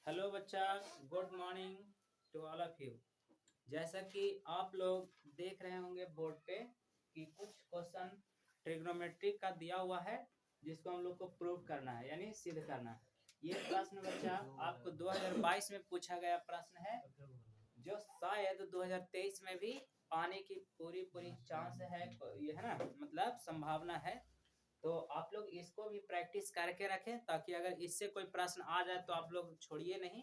Hello बच्चा, good morning to all of you. जैसा कि आप लोग देख रहे होंगे बोर्ड पे कि कुछ क्वेश्चन ट्रिग्नोमेट्री का दिया हुआ है जिसको हम लोग को प्रूव करना है यानी सिद्ध करना है। ये प्रश्न बच्चा आपको 2022 में पूछा गया प्रश्न है जो शायद 2023 में भी आने की पूरी चांस है, ये है ना, मतलब संभावना है। तो आप लोग इसको भी प्रैक्टिस करके रखें ताकि अगर इससे कोई प्रश्न आ जाए तो आप लोग छोड़िए नहीं।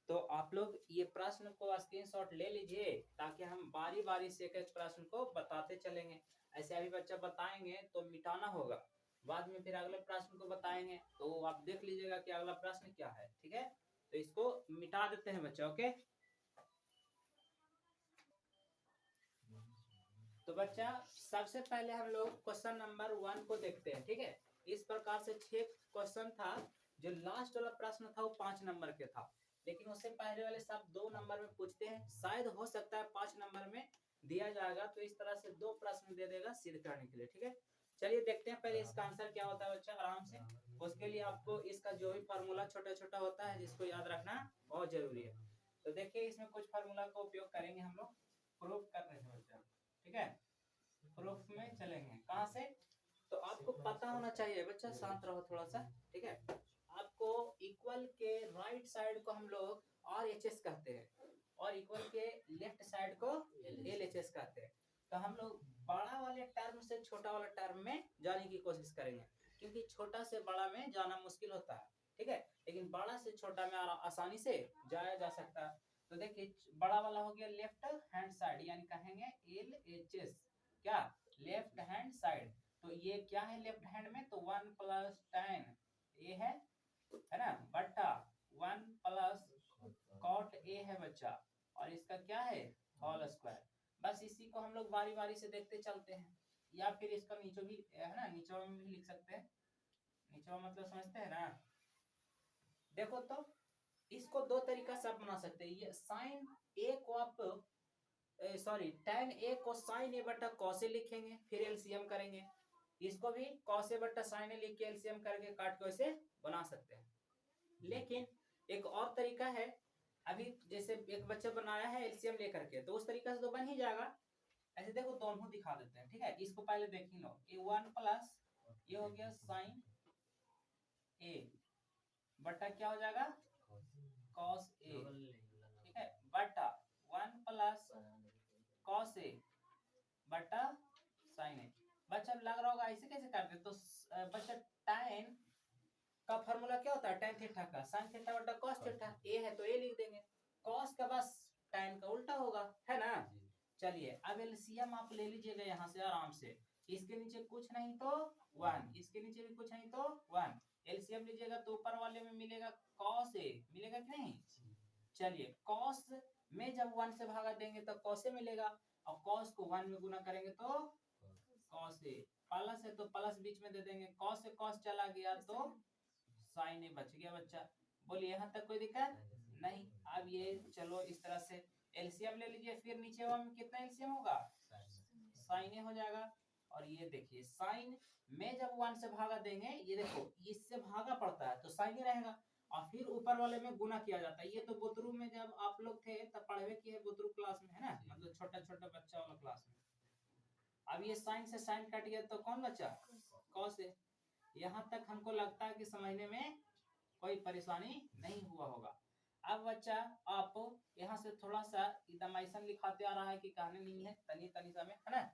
तो आप लोग ये प्रश्न को स्क्रीनशॉट ले लीजिए ताकि हम बारी बारी से एक एक प्रश्न को बताते चलेंगे। ऐसे अभी बच्चा बताएंगे तो मिटाना होगा, बाद में फिर अगले प्रश्न को बताएंगे तो आप देख लीजिएगा कि अगला प्रश्न क्या है। ठीक है, तो इसको मिटा देते हैं बच्चा। ओके, तो बच्चा सबसे पहले हम लोग क्वेश्चन नंबर 1 को देखते हैं। ठीक है, इस प्रकार से 6 क्वेश्चन था। जो लास्ट वाला प्रश्न था वो 5 नंबर के था, लेकिन उससे पहले वाले सब 2 नंबर में पूछते हैं। शायद हो सकता है 5 नंबर में दिया जाएगा, तो इस तरह से 2 प्रश्न दे देगा सिद्ध करने के लिए। ठीक है, चलिए देखते हैं पहले इसका आंसर क्या होता है बच्चा, आराम से। उसके लिए आपको इसका जो भी फार्मूला छोटा छोटा होता है जिसको याद रखना बहुत जरूरी है। तो देखिए इसमें कुछ फार्मूला का उपयोग करेंगे हम लोग, प्रूफ कर रहे हैं बच्चा। ठीक है, प्रूफ में चलेंगे कहाँ से, तो आपको पता होना चाहिए बच्चा, शांत रहो थोड़ा सा। ठीक है, आपको इक्वल के राइट साइड को हम लोग आर एच एस कहते हैं और इक्वल के लेफ्ट साइड को एल एच एस कहते हैं। तो हम लोग बड़ा वाले टर्म से छोटा वाला टर्म में जाने की कोशिश करेंगे, क्योंकि छोटा से बड़ा में जाना मुश्किल होता है। ठीक है, लेकिन बड़ा से छोटा में आसानी से जाया जा सकता है। तो देखिए बड़ा वाला हो गया लेफ्ट हैंड साइड, यानी कहेंगे एल एच एस, क्या, लेफ्ट हैंड साइड। तो ये क्या है लेफ्ट हैंड में, तो 1 प्लस tan ए है ना, बट्टा 1 प्लस कॉट ए है बच्चा, और इसका क्या है होल स्क्वायर। बस इसी को हम लोग बारी बारी से देखते चलते हैं, या फिर इसका नीचे भी है ना, नीचे में भी लिख सकते हैं। नीचे मतलब समझते हैं ना। देखो तो इसको दो तरीका से आप बना सकते हैं। ये साइन ए को आप सॉरी tan ए को साइन ए बटा कॉस ए लिखेंगे, फिर एलसीएम करेंगे। इसको भी कॉस ए बटा साइन ए लिख के एलसीएम करके काट को ऐसे बना सकते हैं। लेकिन एक और तरीका है, अभी जैसे एक बच्चा बनाया है एलसीएम लेकर के, तो उस तरीका से तो बन ही जाएगा। ऐसे देखो दोनों दिखा देते हैं। ठीक है, इसको पहले देख ही लो, ये 1 प्लस ये हो गया साइन ए बटा क्या हो जाएगा कॉस ए। ठीक है, बटा 1 प्लस कॉस ए बटा साइन ए। बच्चा लग रहा होगा ऐसे कैसे करते, तो बच्चा tan का फॉर्मूला क्या होता है, tan थीटा का sin थीटा बटा cos थीटा। ए है तो ए लिख देंगे, cos का बस tan का उल्टा होगा, है ना। चलिए अब एलसीएम आप ले लीजिएगा यहाँ से आराम से। इसके नीचे कुछ नहीं तो 1, इसके नीचे भी कुछ नहीं तो 1। एलसीएम लीजिएगा तो ऊपर वाले में मिलेगा cos ए, मिलेगा कि नहीं। चलिए cos में जब 1 से भागा देंगे तो cos ए मिलेगा, और cos को 1 में गुना करेंगे तो cos ए। प्लस है तो प्लस बीच में दे देंगे, cos से cos चला गया तो sin ए बच गया बच्चा। बोलिए यहाँ तक कोई दिक्कत नहीं। अब ये चलो इस तरह से एलसीएम ले लीजिए, फिर नीचे वाला में कितना एलसीएम होगा, sin ए हो जाएगा। और ये देखिए साइन में जब 1 से भागा देंगे, ये देखो इससे भागा पड़ता है तो साइन ही रहेगा, और फिर ऊपर वाले में गुना किया जाता है। ये तो बुतरू में जब आप लोग थे तब पढ़वे किए बुतरू क्लास में, है ना, मतलब छोटा छोटा बच्चा वाला क्लास में। अब ये साइन से साइन कट गया तो कौन बचा, कॉस है। यहाँ तक हमको लगता है कि समझने में कोई परेशानी नहीं हुआ होगा। अब बच्चा आप यहाँ से थोड़ा सा इदमाइसन लिखाते आ रहा है कि कहने नहीं है, तनी तनी समय, है ना।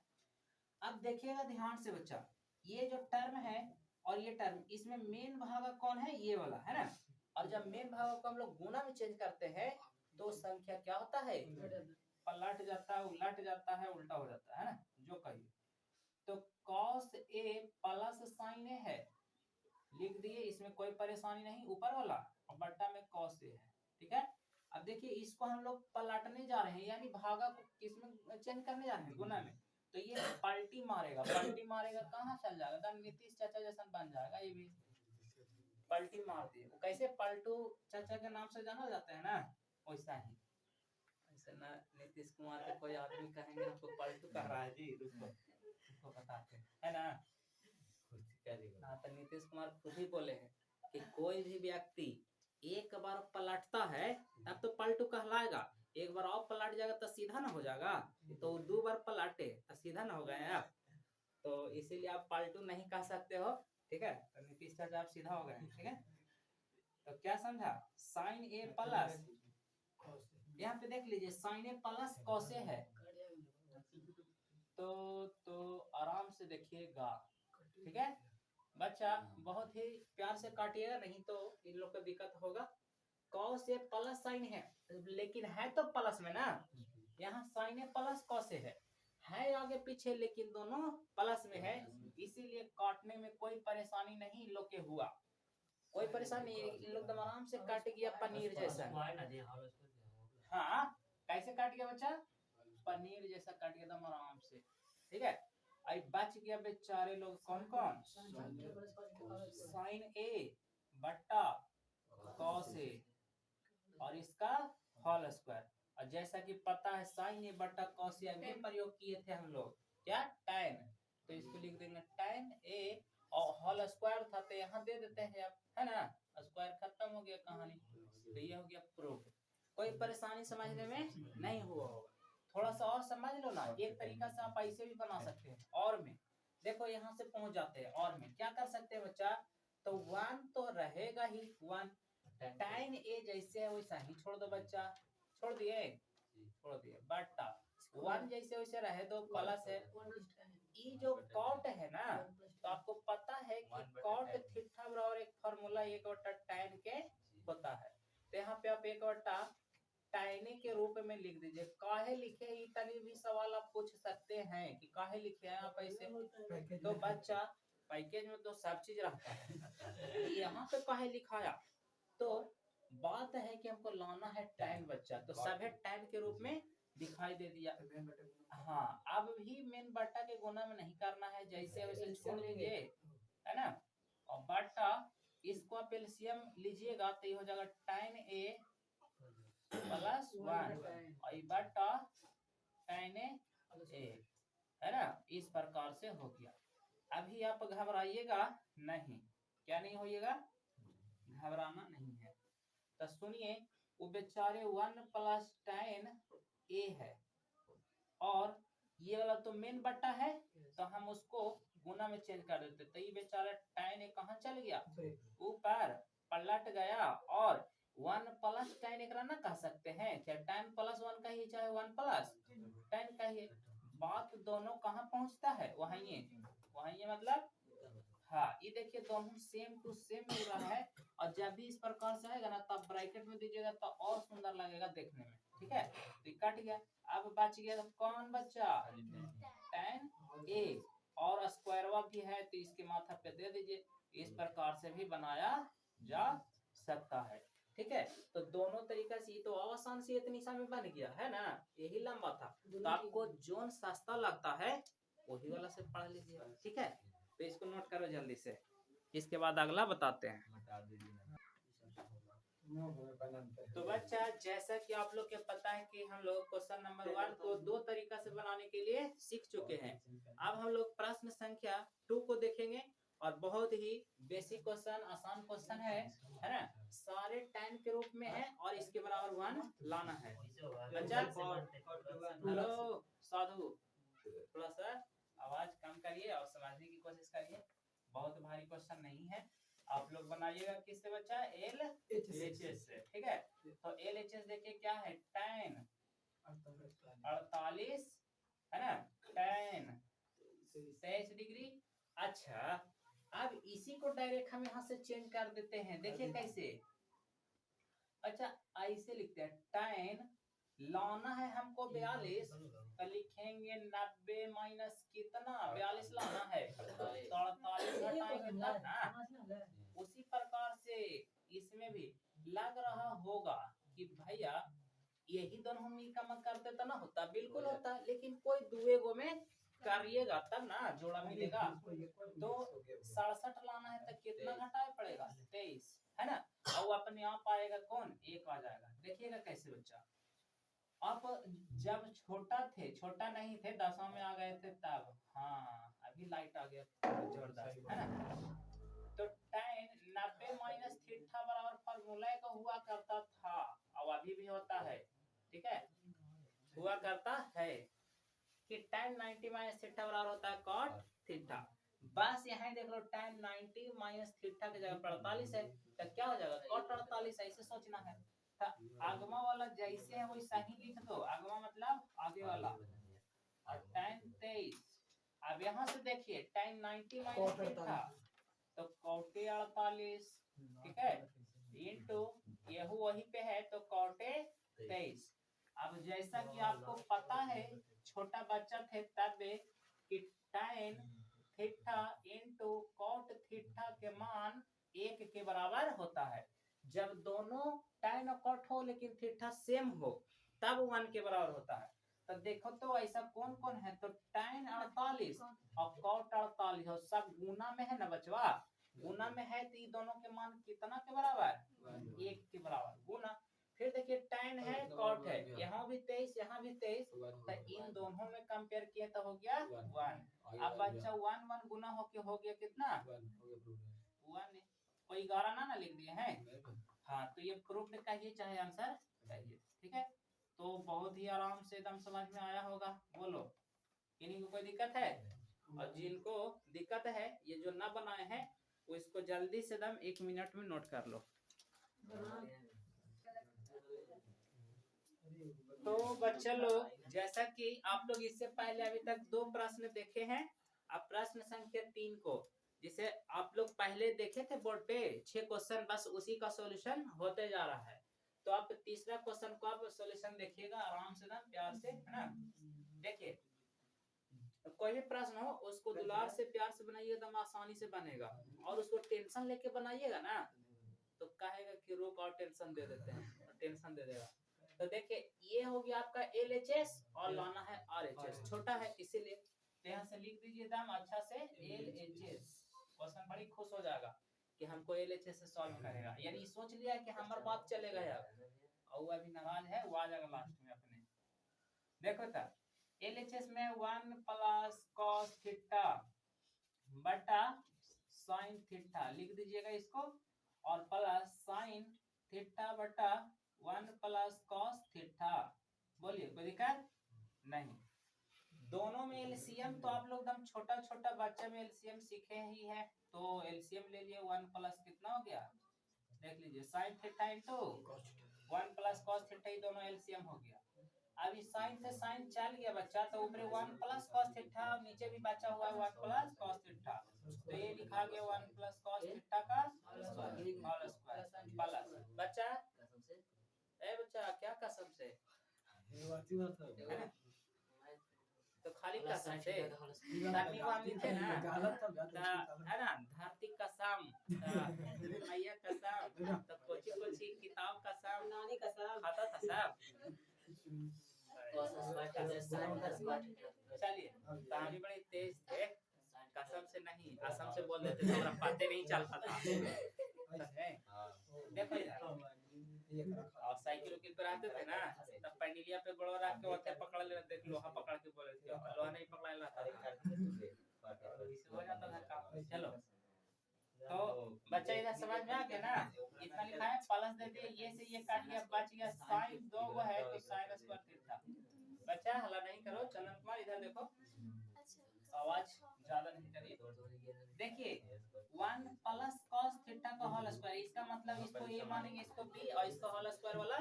अब देखिएगा ध्यान से बच्चा, ये जो टर्म है और ये टर्म, इसमें मेन भाग कौन है, ये वाला, है ना। और जब मेन भाग को हम लोग गुना में चेंज करते हैं तो संख्या क्या होता है, पलट जाता है, उलट जाता है, उल्टा हो जाता है ना, जो कहिए। तो cos ए प्लस sin ए है, लिख दिए, इसमें कोई परेशानी नहीं, ऊपर वाला और बट्टा में cos ए है। ठीक है, अब देखिए इसको हम लोग पलटने जा रहे हैं, यानी भागा को किसमें चेंज करने जा रहे हैं, गुना में। तो ये पलटी मारेगा, पलटी मारेगा कहाँ चल जाएगा, नीतीश चाचा जैसा बन जाएगा। ये भी पलटी मार दिए, वो कैसे पलटू चाचा के नाम से जाना जाता है ना, वैसा ही। ऐसा ना नीतीश कुमार के कोई आदमी कहेंगे हमको पलटू कह रहा है जी, उसको बताते हैं, है ना। हाँ, तो नीतीश कुमार खुद ही बोले हैं कि कोई भी व्यक्ति एक बार पलटता है तब तो पलटू कहलाएगा, एक बार और पलट जाएगा तो सीधा ना हो जाएगा, तो दो बार पलटे तो सीधा ना हो गए आप, तो इसीलिए आप पलटू नहीं कह सकते हो, ठीक है। तो नीतीश चाचा आप सीधा हो गए, ठीक है। तो क्या समझा, साइन ए प्लस, यहाँ पे देख लीजिए साइन ए प्लस कौसे है, तो आराम से देखिएगा, ठीक है बच्चा, बहुत ही प्यार से काटिएगा, नहीं तो इन लोग को दिक्कत होगा। कॉस ए प्लस साइन है, लेकिन है तो प्लस में ना, यहाँ साइन ए प्लस कॉस है आगे पीछे, लेकिन दोनों प्लस में है, इसीलिए काटने में कोई परेशानी नहीं इन लोग के हुआ, कोई परेशानी नहीं, इन लोग एकदम आराम से काट गया पनीर जैसा। हाँ कैसे काट गया बच्चा, पनीर जैसा काट गया एकदम आराम से, ठीक है। अब बच गया बेचारे लोग, कौन कौन, साइन ए बट्टा कॉस ए और इसका होल स्क्वायर, और जैसा कि पता है साइन ए बट्टा कॉस ए में प्रयोग किए थे हम लोग, क्या tan, तो इसको लिख देंगे tan ए और होल स्क्वायर था तो यहाँ दे देते हैं आप, है ना, स्क्वायर खत्म हो गया कहानी, तो ये हो गया प्रूफ। कोई परेशानी समझने में नहीं हुआ होगा, थोड़ा सा और समझ लो ना, एक तरीका से आप ऐसे भी बना सकते हैं, और में देखो यहाँ से पहुंच जाते हैं, और में क्या कर सकते हैं बच्चा, तो वन तो रहेगा ही, वन tan ए जैसे है वैसा ही छोड़ दो बच्चा, छोड़ दिए, छोड़ दिए, बट्टा वन जैसे वैसे रहे दो, प्लस है, ये जो कॉट है ना, तो आपको पता है कि कॉट थीटा बराबर एक फार्मूला 1/tan के होता है, तो यहाँ पे आप 1/tan के रूप में लिख दीजिए। काहे लिखे, इतनी भी सवाल आप पूछ सकते हैं कि काहे लिखे हैं आप ऐसे, तो बच्चा पैकेज में तो सब चीज रहता है, यहाँ पे काहे लिखाया, तो बात है कि हमको लाना है tan बच्चा, तो सब है tan के रूप में दिखाई दे दिया। हाँ अब भी मेन बट्टा के गुना में नहीं करना है, जैसे वैसे छोड़ दीजिए, है ना, और बट्टा इसको आप एलसीएम लीजिएगा तो ये हो जाएगा tan ए प्लस 1 और बट्टा tan ए, है ना, इस प्रकार से हो गया। अभी आप घबराइएगा नहीं, क्या नहीं होइएगा, घबराना नहीं है, तो सुनिए, वो बेचारे 1+tan ए है, और ये वाला तो मेन बट्टा है, तो हम उसको गुना में चेंज कर देते, तो ये बेचारा tan ए कहाँ चल गया, ऊपर पलट गया, और 1+tan एक ना कह सकते हैं, चाहे tan +1 कहिए चाहे 1+tan कहिए, बात दोनों कहाँ पहुंचता है, वहीं मतलब, हाँ ये देखिए दोनों सेम टू सेम मिल रहा है, और जब भी इस प्रकार से आएगा ना तब ब्रैकेट में दीजिएगा तो और सुंदर लगेगा देखने में, ठीक है। तो कट गया, अब बच गया तो कौन बच्चा, tan ए, और स्क्वायरवा भी है तो इसके माथा पे दे दीजिए, इस प्रकार से भी बनाया जा सकता है, ठीक है। तो दोनों तरीका से तो आसान से इतनी सा में बन गया है ना, यही लंबा था, तो आपको जोन सस्ता लगता है वही वाला से पढ़ लीजिए, ठीक है। तो इसको नोट करो जल्दी से, इसके बाद अगला बताते हैं। तो बच्चा जैसा कि आप लोग के पता है कि हम लोग क्वेश्चन नंबर 1 को दो तरीका से बनाने के लिए सीख चुके हैं, अब हम लोग प्रश्न संख्या 2 को देखेंगे, और बहुत ही बेसिक क्वेश्चन, आसान क्वेश्चन है ना, सारे टाइम के रूप में है और इसके बराबर 1 लाना है बच्चा। हेलो साधु, थोड़ा सा आवाज कम करिए और समझने की कोशिश करिए, बहुत भारी क्वेश्चन नहीं है, आप लोग बनाइएगा किससे बच्चा, LHS से, ठीक है। तो LHS देखिए क्या है, tan 48 है ना, tan 23 डिग्री। अच्छा अब इसी को डायरेक्ट हम यहाँ से चेंज कर देते हैं, देखिए कैसे, अच्छा ऐसे लिखते हैं, tan लाना है हमको 42, तो लिखेंगे 90 माइनस कितना, 42 लाना है, 48 घटाएंगे तब ना, उसी प्रकार से इसमें भी लग रहा होगा कि भैया यही दोनों हम मिलकर करते तो ना होता, बिल्कुल होता, लेकिन कोई दुए गो में करिएगा तब ना जोड़ा मिलेगा, तो 67 लाना है तो कितना घटाए पड़ेगा, 23, है ना, और अपने आप आएगा कौन, 1 आ जाएगा, देखिएगा कैसे बच्चा। आप जब छोटा नहीं थे, 10वां में आ गए थे तब, हाँ अभी लाइट आ गया जबरदस्त, है ना। तो tan 90 माइनस थीटा बराबर फार्मूला का हुआ करता था, अब अभी भी होता है, ठीक है, हुआ करता है कि tan 90 माइनस थीटा बराबर होता है cot थीटा। बस यहाँ देख लो tan 90 माइनस थीटा की जगह 48 है, तो क्या हो जाएगा cot 48, ऐसे सोचना है। तो आगमा वाला जैसे है वैसा ही लिख दो, आगमा मतलब आगे वाला, और tan 23। अब यहाँ से देखिए tan 90 माइनस थीटा तो cot 48, ठीक है, इनटू यह वहीं पे है तो cot 23। अब जैसा कि आपको पता है छोटा बच्चा थे तब कि tan theta into cot theta के मान 1 के बराबर होता है। जब दोनों tan और cot हो लेकिन थीटा सेम हो तब 1 के बराबर होता है। तो देखो तो ऐसा कौन कौन है, तो tan 48 और cot 48 हो, सब गुना में है ना बचवा, गुना में है तो ये दोनों के मान कितना के बराबर, 1 के बराबर गुना। फिर देखिए tan है cot है, यहाँ भी 23 यहाँ भी 23, तो इन दोनों में कंपेयर किए तो हो गया 1। अब बच्चा 1 1 गुना हो गया कितना 1, कोई 11 ना लिख दिए हैं। हाँ तो ये प्रूफ कहिए चाहे आंसर कहिए, ठीक है। तो बहुत ही आराम से एकदम समझ में आया होगा, बोलो इन्हीं को कोई दिक्कत है, और जिनको दिक्कत है ये जो ना बनाए हैं वो इसको जल्दी से एकदम 1 मिनट में नोट कर लो। तो बच्चा लोग जैसा कि आप लोग इससे पहले अभी तक 2 प्रश्न देखे हैं, अब प्रश्न संख्या 3 को जिसे आप लोग पहले देखे थे बोर्ड पे 6 क्वेश्चन, बस उसी का सॉल्यूशन होते जा रहा है। तो आप तीसरा क्वेश्चन को आप सॉल्यूशन देखिएगा आराम से ना, प्यार से, है ना। देखिए कोई भी प्रश्न हो उसको दुलार से प्यार से बनाइए, एकदम आसानी से बनेगा, और उसको टेंशन लेके बनाइएगा ना तो कहेगा कि रोक और टेंशन दे देते हैं, और टेंशन दे देगा। तो देखिए ये हो गया आपका LHS और लाना है RHS, छोटा है इसीलिए यहाँ से लिख दीजिए दाम अच्छा से LHS। क्वेश्चन बड़ी खुश हो जाएगा कि हमको LHS से सॉल्व करेगा, यानी सोच लिया कि हमारा बात चलेगा यार, और वो अभी नाराज है, वो आ जाएगा लास्ट में अपने। देखो था LHS में 1 प्लस cos थीटा बटा sin थीटा लिख दीजिएगा इसको, और प्लस sin थीटा बटा 1 प्लस cos थीटा। बोलिए कोई दिक्कत नहीं। दोनों में एलसीएम तो आप लोग एकदम छोटा छोटा बच्चा में एलसीएम सीखे ही है, तो एलसीएम ले लिए 1 प्लस कितना हो गया देख लीजिए sin theta into 1 plus cos theta, ये दोनों एलसीएम हो गया। अब इस sin से sin चल गया बच्चा, तो ऊपर 1 प्लस cos थीटा, नीचे भी बचा हुआ है 1 प्लस cos थीटा, तो ये लिखा गया 1 प्लस cos थीटा का होल स्क्वायर प्लस बच्चा, ए बच्चा क्या कसम से तो खाली कसम से ताकि वाली थे ना, है ना, धरती कसम, मैया कसम, तो कोची कोची किताब कसम, नानी कसम खाता था सब। चलिए कहानी बड़ी तेज थे, कसम से नहीं असम से बोल देते तो हमारा पते नहीं चलता था। देखो यार, और साइकिल उकिल पर आते थे ना तब पैडिलिया पे गोड़ रख के ओथे पकड़ ले, देख लोहा पकड़ के बोले थे, लोहा नहीं पकड़ा ला था, हो जाता था काम। चलो तो बच्चा इधर समझ में आ गया ना, इतना लिखा है प्लस दे दिए, ये से ये काट गया, बच गया sin 2 वो है तो sin स्क्वायर थीटा। बच्चा हल्ला नहीं करो, चंदन कुमार इधर देखो, आवाज ज्यादा नहीं करिए। देखिए 1 प्लस cos थीटा का होल स्क्वायर, इसका मतलब इसको a मानेंगे, इसको b, और इसका होल स्क्वायर वाला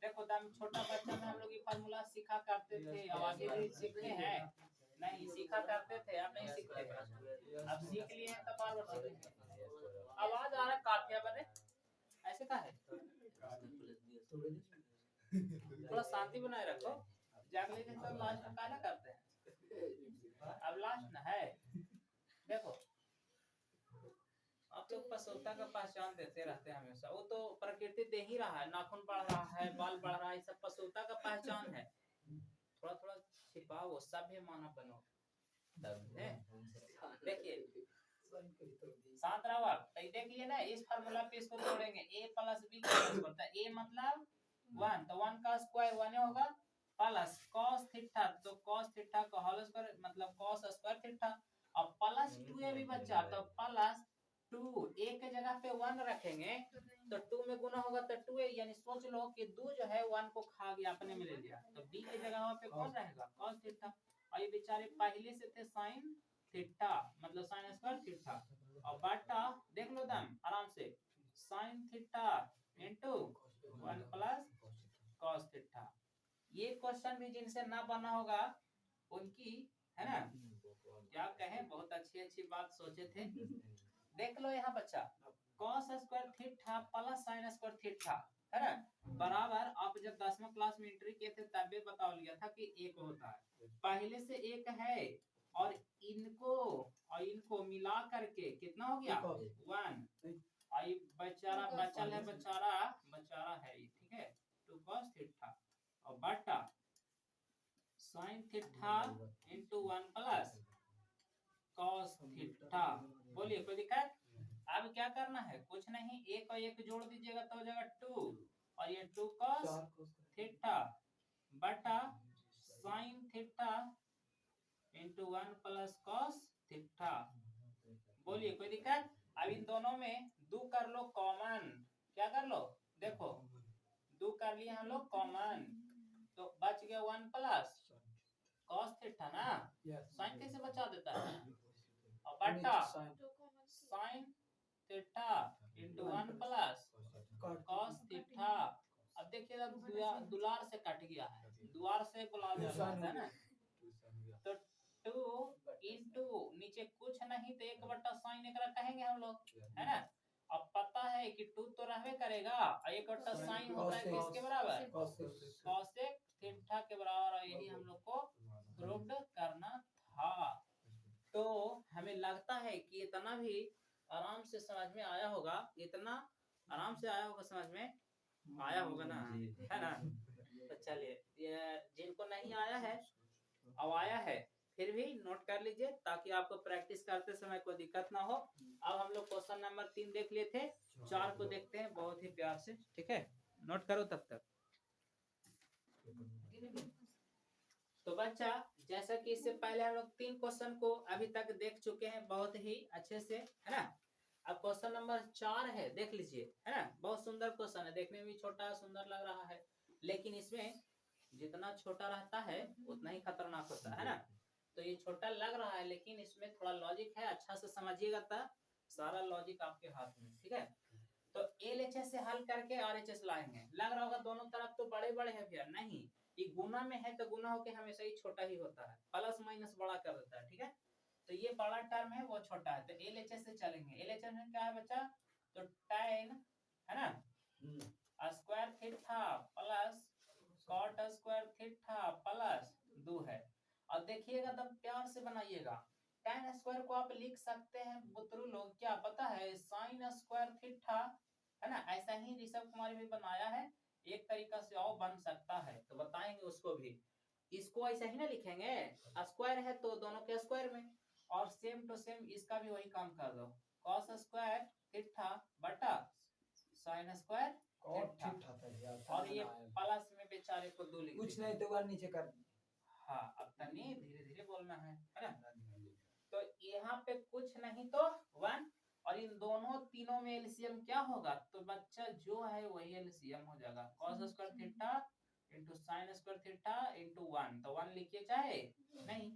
देखो दम छोटा बच्चा में हम लोग ये फार्मूला सीखा करते थे, अब आगे भी सीखते हैं, नहीं सीखा करते थे, अब नहीं सीखते, अब सीख लिए हैं तो बार बार सीखेंगे। आवाज आ रहा है काफिया बने ऐसे का है, थोड़ा शांति बनाए रखो, जागले दिन तो लास्ट में काला करते हैं, अब लास्ट ना है। देखो आप लोग पशुता का पहचान देते रहते हैं हमेशा, वो तो प्रकृति दे ही रहा है, नाखून बढ़ रहा है, बाल बढ़ रहा है, सब पशुता का पहचान है, थोड़ा थोड़ा छिपाओ, सभ्य मानव बनो तब है। देखिए शांत रहो आप, देखिए ना इस फार्मूला पे इसको जोड़ेंगे a प्लस b का स्क्वायर, तो a मतलब 1, तो 1 का स्क्वायर 1 होगा, प्लस cos थीटा, तो cos थीटा का होल स्क्वायर मतलब cos स्क्वायर थीटा, और प्लस 2a भी बचा तो प्लस 2 ए के जगह पे 1 रखेंगे तो 2 में गुना होगा तो 2 यानी सोच लो कि 2 जो है 1 को खा गया, अपने में ले लिया, तो बी के जगह पे कौन रहेगा? cos theta. और ये बेचारे पहले से थे sin थीटा, मतलब sin स्क्वायर थीटा, और बटा देख लो दम आराम से, sin theta into 1 plus cos theta. ये क्वेश्चन भी जिनसे ना बना होगा उनकी, है ना, क्या कहें, बहुत अच्छी अच्छी बात सोचे थे। देख लो यहाँ बच्चा, cos square theta plus sin square theta, है ना, बराबर, आप जब 10वां क्लास में एंट्री किए थे तब भी बताओ लिया था कि एक होता है, पहले से एक है, और इनको मिला करके कितना हो गया? 1। आई बेचारा बचल है, बेचारा है, ठीक है, तो cos थीटा और बटा sin theta into 1 plus cos theta. बोलिए कोई दिक्कत? अब क्या करना है? कुछ नहीं, एक और एक जोड़ दीजिएगा तो हो जाएगा 2, और ये 2 cos थीटा बटा sin theta into 1 plus cos theta. बोलिए कोई दिक्कत? अब इन दोनों में 2 कर लो कॉमन, क्या कर लो? देखो 2 कर लिए हम लोग कॉमन, तो बच गया 1 प्लस cos थीटा ना, sin कैसे बचा देता है, और बटा sin theta into 1 plus cos theta. अब देखिएगा दुलार से कट गया है, दुआर से बुला जाता है ना, तो 2 इनटू नीचे कुछ नहीं तो 1/sin एकरा कहेंगे हम लोग, है ना। अब पता है कि 2 तो रहबे करेगा, और 1/sin होता है किसके बराबर? cos थीटा के बराबर, और यही हम लोग को प्रूव करना था। तो हमें लगता है कि इतना भी आराम से समझ में आया होगा, इतना आराम से आया होगा, समझ में आया होगा ना, है ना। तो चलिए, जिनको नहीं आया है, अब आया है, फिर भी नोट कर लीजिए ताकि आपको प्रैक्टिस करते समय कोई दिक्कत ना हो। अब हम लोग क्वेश्चन नंबर 3 देख लिए थे, 4 को देखते हैं बहुत ही प्यार से, ठीक है, नोट करो तब तक। तो बच्चा, जैसा कि इससे पहले हम लोग 3 क्वेश्चन को अभी तक देख चुके हैं बहुत ही अच्छे से, है ना। अब क्वेश्चन नंबर 4 है, देख लीजिए, है ना, बहुत सुंदर क्वेश्चन है, देखने में भी छोटा सुंदर लग रहा है, लेकिन इसमें जितना छोटा रहता है उतना ही खतरनाक होता है ना। तो ये छोटा लग रहा है लेकिन इसमें थोड़ा लॉजिक है, अच्छा से समझिएगा तब सारा लॉजिक आपके हाथ में, ठीक है। तो एलएचएस से हल करके आरएचएस लाएंगे, लग रहा होगा दोनों तरफ तो बड़े बड़े हैं भैया, नहीं, ये गुना में है तो गुना होके हमेशा ही छोटा ही होता है, प्लस माइनस बड़ा कर देता है, ठीक है। तो ये बड़ा टर्म है वो छोटा है, तो एलएचएस से चलेंगे। एलएचएस में क्या है बच्चा? तो tan, है ना, square theta plus cot square theta plus 2 है। और देखिएगा तब प्यार से बनाइएगा, tan स्क्वायर को आप लिख सकते हैं बुतरू लोग, क्या पता है, sin स्क्वायर थीटा, है ना। ऐसा ही ऋषभ कुमार भी बनाया है, एक तरीका से और बन सकता है, तो बताएंगे उसको भी। इसको ऐसा ही ना लिखेंगे, स्क्वायर है तो दोनों के स्क्वायर में, और सेम टू सेम इसका भी वही काम कर दो, cos स्क्वायर थीटा बटा sin स्क्वायर थीटा, और ये प्लस में बेचारे को 2 लिख कुछ नहीं तो वन नीचे कर। हाँ, अब तनी धीरे धीरे बोलना है ना। तो यहाँ पे कुछ नहीं तो 1, और इन दोनों तीनों में एलसीएम क्या होगा? तो बच्चा जो है वही एलसीएम हो जाएगा, cos square theta into sin square theta into 1, तो 1 लिखिए चाहे नहीं,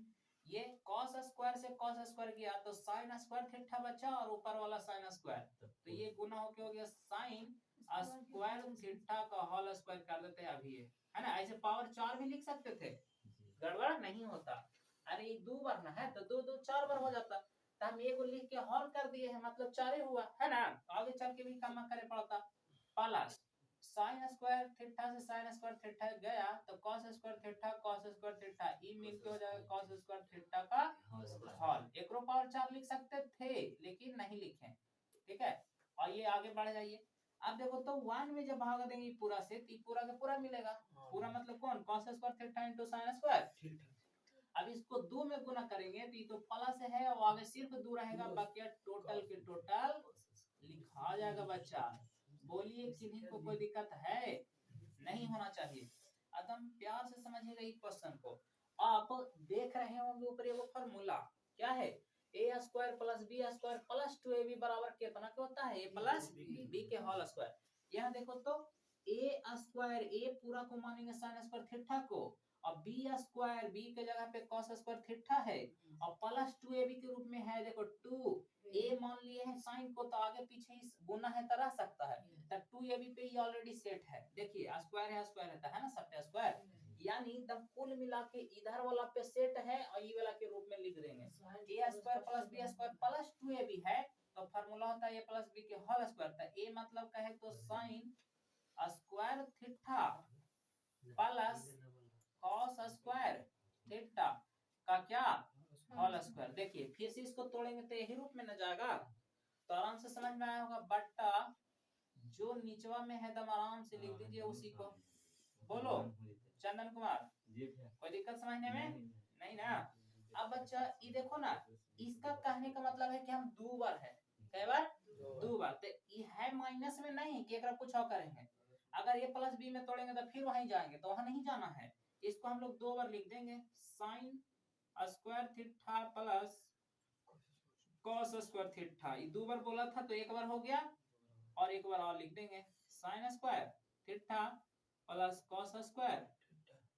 ये cos स्क्वायर से cos स्क्वायर गया तो sin स्क्वायर थीटा बचा, और ऊपर वाला sin स्क्वायर, तो ये गुना होके हो गया sin स्क्वायर थीटा का होल स्क्वायर कर देते हैं अभी, ये है ना। ऐसे पावर 4 भी लिख सकते थे, गड़बड़ नहीं होता। अरे ये 2 बार ना है तो 2 2 4 बार हो जाता, तो हम एक लिख के हॉल कर दिए हैं, मतलब 4 हुआ, है ना। आगे चल के भी काम करे पड़ता, प्लस sin स्क्वायर थीटा से sin स्क्वायर थीटा गया तो cos स्क्वायर थीटा ई मिलके हो जाएगा cos स्क्वायर थीटा का हॉल। एक रो पावर 4 लिख सकते थे लेकिन नहीं लिखे, ठीक है। और ये आगे बढ़ जाइए, अब देखो तो 1 में जब भाग देंगे पूरा से तो पूरा का पूरा मिलेगा, पूरा मतलब कौन, cos square theta into sin square. अब इसको 2 में गुना करेंगे तो ये तो प्लस है, और आगे सिर्फ 2 रहेगा, बाकी टोटल के टोटल लिखा जाएगा बच्चा। बोलिए किन्हीं को कोई दिक्कत है? नहीं होना चाहिए, एकदम प्यार से समझिएगा इस क्वेश्चन को। आप देख रहे होंगे ऊपर वो फार्मूला क्या है, A square plus B square plus 2ab बराबर कितना के होता है? ए प्लस बी के होल स्क्वायर। यहाँ देखो तो ए स्क्वायर, ए पूरा को मानेंगे साइन स्क्वायर थीटा को, और बी स्क्वायर, बी के जगह पे कॉस स्क्वायर थीटा है, और प्लस 2ab के रूप में है देखो 2, ए मान लिए हैं साइन को, तो आगे पीछे इस गुना है तो रह सकता है, तो 2ab पे ये ऑलरेडी सेट है। देखिए स्क्वायर रहता है ना, सबका स्क्वायर, यानी एकदम कुल मिला के इधर वाला पे सेट है और ये वाला के रूप में लिख देंगे। A square plus B square plus 2ab है, तो फार्मूला होता है ए प्लस बी के होल स्क्वायर। तो ए मतलब का है तो sine square theta plus cos square theta का क्या होल स्क्वायर। देखिए फिर से इसको तोड़ेंगे तो यही रूप में न जाएगा, तो आराम से समझ में आया होगा। बट्टा जो नीचवा में है दम आराम से लिख दीजिए उसी को। बोलो चंदन कुमार, कोई दिक्कत समझने में? नहीं ना। अब बच्चा ये देखो ना, इसका कहने का मतलब है कि हम दो बार है, कई बार? दो बार। तो ये है माइनस में नहीं कि एक कुछ और करेंगे। अगर ये प्लस बी में तोड़ेंगे तो फिर वहीं जाएंगे, तो वहां नहीं जाना है। इसको हम लोग दो बार लिख देंगे, sign square theta plus cos square theta. ये दो बार बोला था तो एक बार हो गया, और एक बार और लिख देंगे, sign square theta plus cos square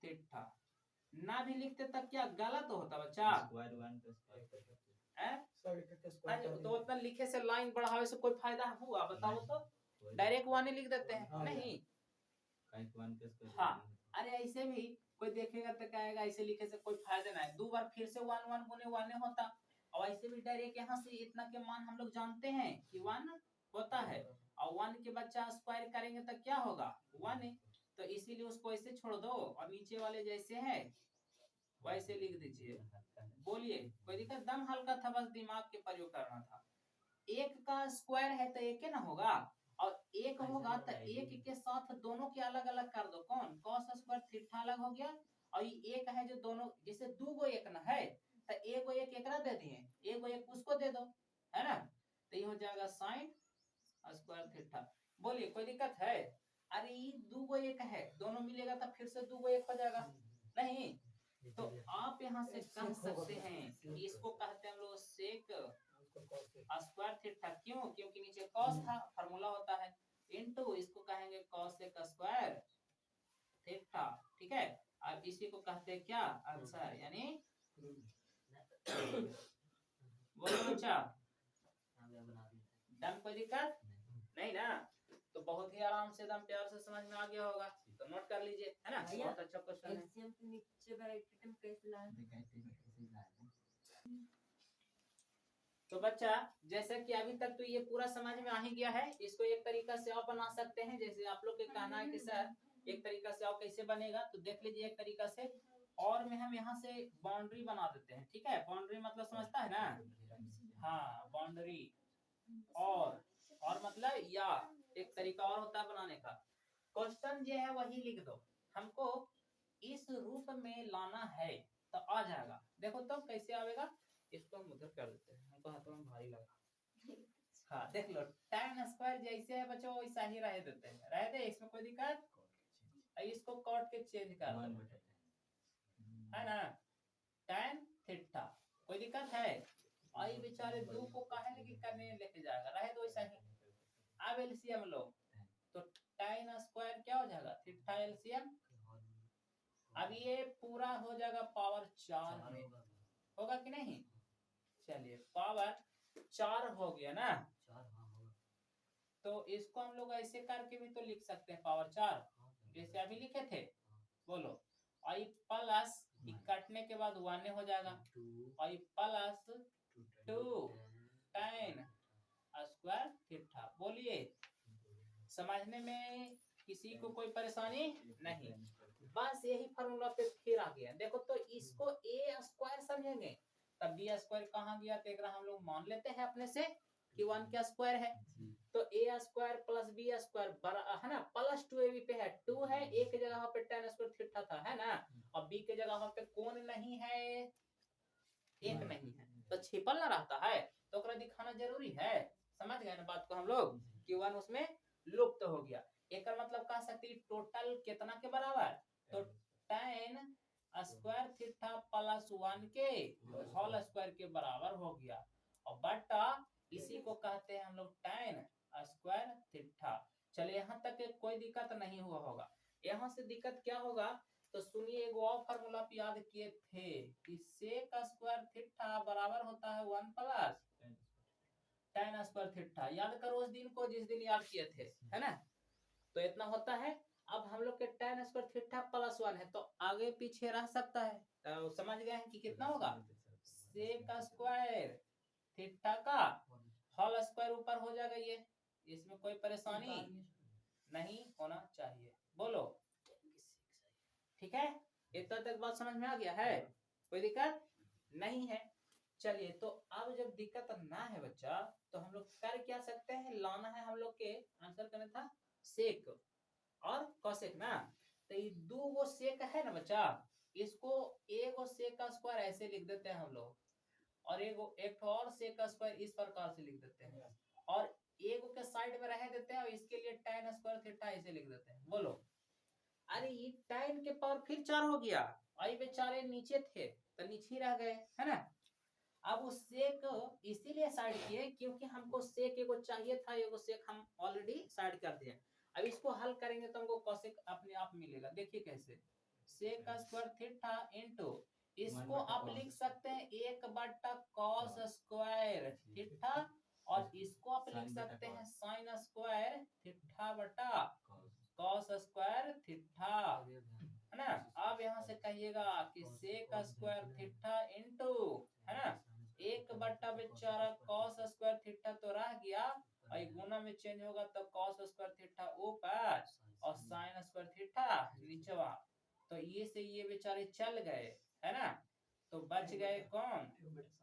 theta. ना भी लिखते तब क्या गलत होता बच्चा? तो उतना लिखे से, लाइन बढ़ावे से कोई फायदा हुआ बताओ तो? डायरेक्ट वन लिख देते हैं, नहीं? हाँ, अरे ऐसे भी कोई देखेगा तो कहेगा ऐसे लिखे से कोई फायदा नहीं, दो बार फिर से वन वन गुने वन होता। और ऐसे भी डायरेक्ट यहाँ से इतना के मान हम लोग जानते हैं कि वन होता है, और वन के बच्चा स्क्वायर करेंगे तो क्या होगा? वन। तो इसीलिए उसको ऐसे छोड़ दो, और नीचे वाले जैसे है वैसे लिख दीजिए। बोलिए, कोई दिक्कत? दम हल्का था, बस दिमाग के प्रयोग करना था। एक का स्क्वायर है तो एक ना होगा, और एक होगा तो एक के साथ दोनों के अलग अलग कर दो। कौन? कॉस स्क्वायर थीटा अलग हो गया, और ये एक है जो दोनों, जैसे दो गो एक ना है तो एक गो एक एकरा दे दिए, एक गो एक उसको दे दो, है ना? तो ये हो जाएगा साइन स्क्वायर थीटा। बोलिए कोई दिक्कत है? अरे ये दो गो एक है, दोनों मिलेगा तो फिर से दो गो एक हो जाएगा, नहीं? तो आप यहाँ से कह सकते हैं कि इसको कहते हैं हम लोग सेक स्क्वायर थीटा। क्यों? क्योंकि नीचे कॉस था, फार्मूला होता है, इनटू इसको कहेंगे कॉसेक स्क्वायर थीटा। ठीक है, अब इसी को कहते हैं क्या? आंसर, यानी बोलो बच्चा, दम कोई दिक्कत नहीं ना? तो बहुत ही आराम से एकदम प्यार से समझ में आ गया होगा, तो नोट कर लीजिए, है ना? बहुत अच्छा क्वेश्चन है। एलसीएम के नीचे ब्रैकेट में कैसे लाएं? तो बच्चा जैसे कि अभी तक तो ये पूरा समझ में आ ही गया है, इसको एक तरीका से और बना सकते हैं। जैसे आप लोग के कहना है कि सर एक तरीका से और कैसे बनेगा, तो देख लीजिए एक तरीका से। और में हम यहाँ से बाउंड्री बना देते हैं, ठीक है? बाउंड्री मतलब समझता है ना? हाँ, बाउंड्री। और मतलब या एक तरीका और होता है बनाने का। क्वेश्चन जो है वही लिख दो, हमको इस रूप में लाना है तो आ जाएगा। देखो तो कैसे आएगा, इसको हम उधर कर देते हैं, हमको हाथों में भारी लगा। हाँ देख लो, tan स्क्वायर जैसे है बच्चों वैसा ही रह देते हैं, रह दे, इसमें कोई दिक्कत? इसको काट के चेंज कर दो, है ना? tan थीटा, कोई दिक्कत है? आई बेचारे दो को काहे लेके करने लेके जाएगा, रहे दो ऐसा ही। अब एलसीएम लो, तो tan स्क्वायर क्या हो जाएगा? Theta LCM. अब ये पूरा हो जाएगा पावर 4 में, होगा कि नहीं? चलिए पावर 4 हो गया ना, तो इसको हम लोग ऐसे करके भी तो लिख सकते हैं, पावर 4 जैसे अभी लिखे थे। बोलो, आई प्लस काटने के बाद 1 हो जाएगा, आई प्लस 2 tan स्क्वायर थीटा। बोलिए, समझने में किसी को कोई परेशानी नहीं? बस यही फार्मूला पे फिर आ गया। देखो तो इसको ए स्क्वायर समझेंगे, तब बी स्क्वायर कहाँ गया? तो एक हम लोग मान लेते हैं अपने से कि 1 का स्क्वायर है, तो ए स्क्वायर प्लस बी स्क्वायर है ना, प्लस 2ab पे है, 2 है, एक के जगह पे tan स्क्वायर थीटा था, है ना? और बी के जगह पे कौन नहीं है? एक नहीं है, तो छिपल ना रहता है, तो ओकरा दिखाना जरूरी है। समझ गए ना बात को हम लोग, कि 1 उसमें लुप्त हो गया। एक मतलब कह सकते हैं टोटल कितना के बराबर? तो tan स्क्वायर थीटा प्लस 1 के होल स्क्वायर के बराबर हो गया, और बटा इसी को कहते हैं हम लोग tan स्क्वायर थीटा। चलिए यहाँ तक के कोई दिक्कत नहीं हुआ होगा। यहाँ से दिक्कत क्या होगा, तो सुनिए एक और फार्मूला आप याद किए थे कि सेक स्क्वायर थीटा बराबर होता है 1 प्लस tan स्क्वायर थीटा। याद करो उस दिन को जिस दिन याद किए थे, है ना। तो इतना होता है। अब हम लोग के tan स्क्वायर थीटा प्लस 1 है, तो आगे पीछे रह सकता है। तो समझ गए हैं कि कितना होगा, सेक स्क्वायर थीटा का होल स्क्वायर ऊपर हो जाएगा। ये इसमें कोई परेशानी नहीं होना चाहिए, बोलो ठीक है। इतना तक बात समझ में आ गया है, कोई दिक्कत नहीं है। चलिए तो अब जब दिक्कत ना है बच्चा, तो हम लोग कर क्या सकते हैं, लाना है हम लोग के आंसर करना था सेक और कोसेक ना। तो ये दो गो सेक है ना बच्चा, इसको एक सेक का स्क्वायर ऐसे लिख देते हैं हम लोग, और एक और सेक का स्क्वायर इस प्रकार से लिख देते हैं, और एक के साइड में रह देते हैं, और इसके लिए tan स्क्वायर थीटा ऐसे लिख देते हैं। बोलो, अरे ये tan के पावर फिर 4 हो गया, और ये बेचारे नीचे थे तो नीचे ही रह गए, है ना। अब उस सेक इसीलिए साइड किए क्योंकि हमको सेक एगो चाहिए था, एगो सेक हम ऑलरेडी साइड कर दिए। अब इसको हल करेंगे तो हमको कोसेक अपने आप मिलेगा। देखिए कैसे, सेक स्क्वायर थीटा इनटू, इसको आप लिख सकते हैं 1 कॉस स्क्वायर थीटा, और इसको आप लिख सकते हैं साइन स्क्वायर थीटा बटा कॉस स्क्वायर थीटा, है ना। अब यहाँ से कहिएगा कि सेक स्क्वायर थीटा इनटू, है ना, 1 बेचारा कॉस स्क्वायर थीटा तो रह गया, और गुना में चेंज होगा तो कॉस स्क्वायर थीटा ऊपर और साइन स्क्वायर थीटा नीचेवा। तो ये से ये बेचारे चल गए, है ना। तो बच गए कौन,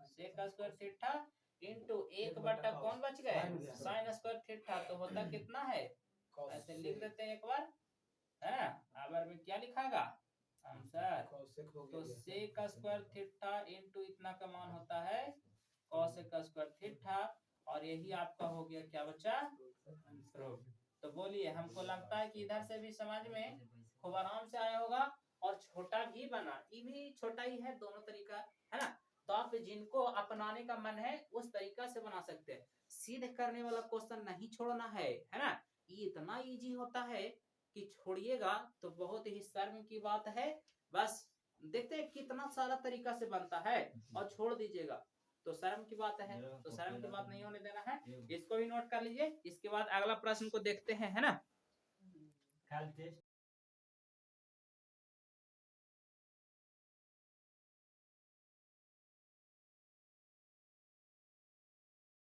सेक स्क्वायर थीटा इनटू 1 कौन बच गए, साइन स्क्वायर थीटा। तो होता कितना है, ऐसे लिख देते हैं एक बार, है ना। अब में क्या लिखागा आंसर, तो सेक स्क्वायर थीटा इनटू इतना का मान होता है कोसेक स्क्वायर थीटा, और यही आपका हो गया क्या बच्चा, प्रूफ। तो बोलिए, हमको लगता है कि इधर से भी समझ में खूब आराम से आया होगा, और छोटा भी बना, ये भी छोटा ही है, दोनों तरीका है ना। तो आप जिनको अपनाने का मन है उस तरीका से बना सकते हैं। सीधे करने वाला क्वेश्चन नहीं छोड़ना है ना। ये इतना इजी होता है कि छोड़िएगा तो बहुत ही शर्म की बात है। बस देखते हैं कितना सारा तरीका से बनता है, और छोड़ दीजिएगा तो शर्म की बात है। तो शर्म की बात नहीं होने देना है, इसको भी नोट कर लीजिए। इसके बाद अगला प्रश्न को देखते हैं, है ना।